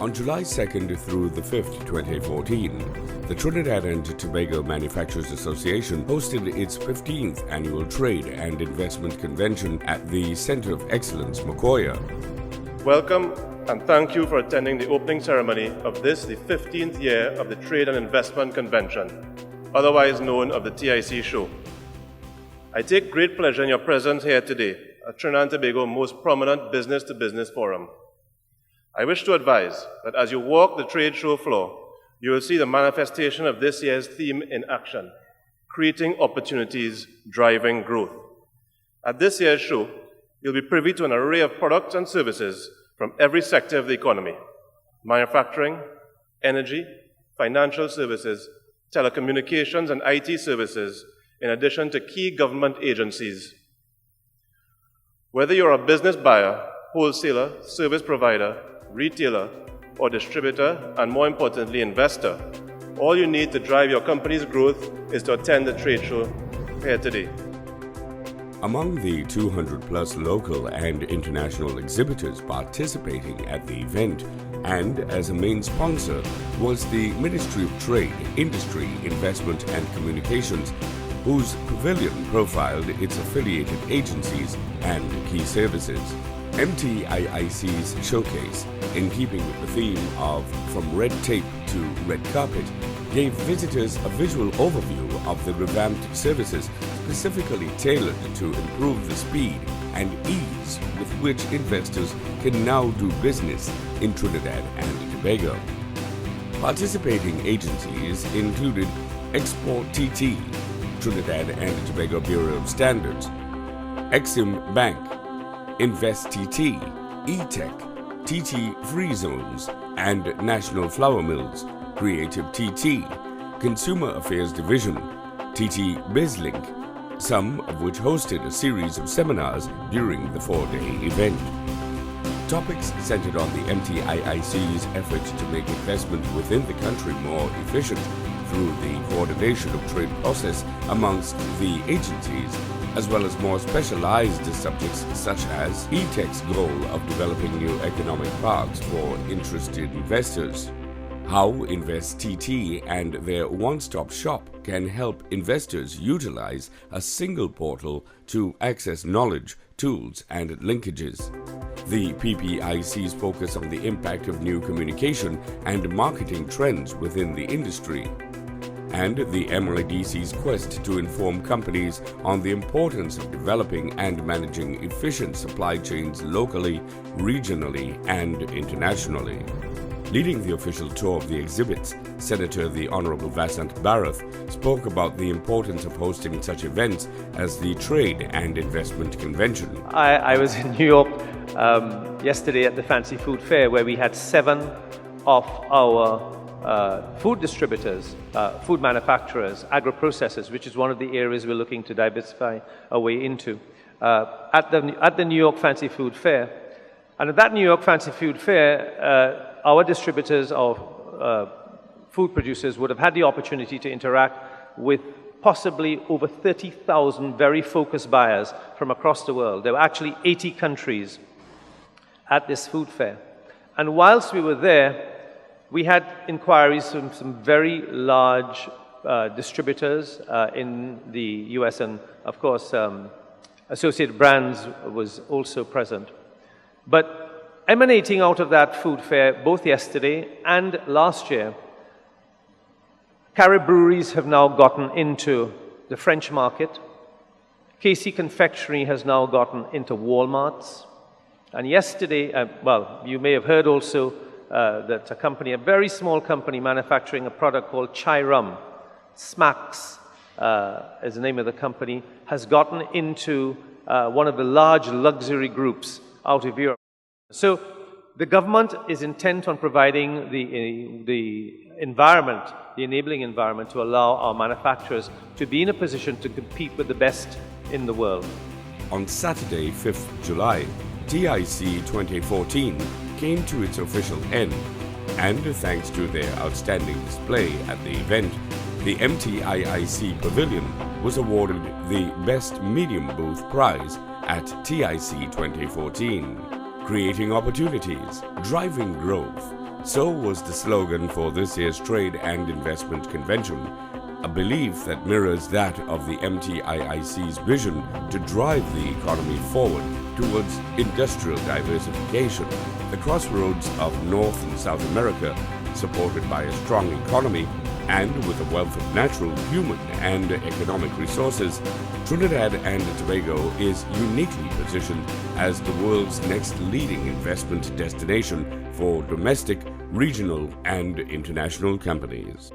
On July 2nd through the 5th, 2014, the Trinidad and Tobago Manufacturers Association hosted its 15th annual Trade and Investment Convention at the Center of Excellence, Macoya. Welcome and thank you for attending the opening ceremony of this, the 15th year of the Trade and Investment Convention, otherwise known as the TIC show. I take great pleasure in your presence here today at Trinidad and Tobago's most prominent business-to-business forum. I wish to advise that as you walk the trade show floor, you will see the manifestation of this year's theme in action, creating opportunities, driving growth. At this year's show, you'll be privy to an array of products and services from every sector of the economy: manufacturing, energy, financial services, telecommunications and IT services, in addition to key government agencies. Whether you're a business buyer, wholesaler, service provider, retailer, or distributor, and more importantly, investor, all you need to drive your company's growth is to attend the trade show here today. Among the 200-plus local and international exhibitors participating at the event, and as a main sponsor, was the Ministry of Trade, Industry, Investment and Communications, whose Pavilion profiled its affiliated agencies and key services. MTIIC's showcase, in keeping with the theme of From Red Tape to Red Carpet, gave visitors a visual overview of the revamped services specifically tailored to improve the speed and ease with which investors can now do business in Trinidad and Tobago. Participating agencies included exporTT, Trinidad and Tobago Bureau of Standards, EXIM Bank, invesTT, ETIC, TTFreezones, and National Flour Mills, CreativeTT, Consumer Affairs Division, TTBizlink, some of which hosted a series of seminars during the 4-day event. Topics centered on the MTIIC's efforts to make investment within the country more efficient through the coordination of trade process amongst the agencies, as well as more specialized subjects such as ETIC's goal of developing new economic parks for interested investors, how invesTT and their one-stop shop can help investors utilize a single portal to access knowledge, tools, and linkages, the PPIC's focus on the impact of new communication and marketing trends within the industry, and the MLDC's quest to inform companies on the importance of developing and managing efficient supply chains locally, regionally, and internationally. Leading the official tour of the exhibits, Senator the Honourable Vasant Bharath spoke about the importance of hosting such events as the Trade and Investment Convention. I was in New York yesterday at the Fancy Food Fair, where we had 7 of our food distributors, food manufacturers, agro-processors, which is one of the areas we're looking to diversify our way into, at the New York Fancy Food Fair. And at that New York Fancy Food Fair, our distributors of food producers would have had the opportunity to interact with possibly over 30,000 very focused buyers from across the world. There were actually 80 countries at this food fair. And whilst we were there, we had inquiries from some very large distributors in the US, and of course Associated Brands was also present. But emanating out of that food fair, both yesterday and last year, Carib breweries have now gotten into the French market. KC Confectionery has now gotten into Walmarts. And yesterday, well, you may have heard also that a company, a very small company manufacturing a product called chai rum, Smacks is the name of the company, has gotten into one of the large luxury groups out of Europe. So the government is intent on providing the environment, the enabling environment, to allow our manufacturers to be in a position to compete with the best in the world. On Saturday, 5th July, TIC 2014 came to its official end, and thanks to their outstanding display at the event, the MTIIC Pavilion was awarded the Best Medium Booth Prize at TIC 2014. Creating opportunities, driving growth, So was the slogan for this year's Trade and Investment Convention, a belief that mirrors that of the MTIIC's vision to drive the economy forward towards industrial diversification, the crossroads of North and South America, supported by a strong economy and with a wealth of natural, human and economic resources. Trinidad and Tobago is uniquely positioned as the world's next leading investment destination for domestic, regional and international companies.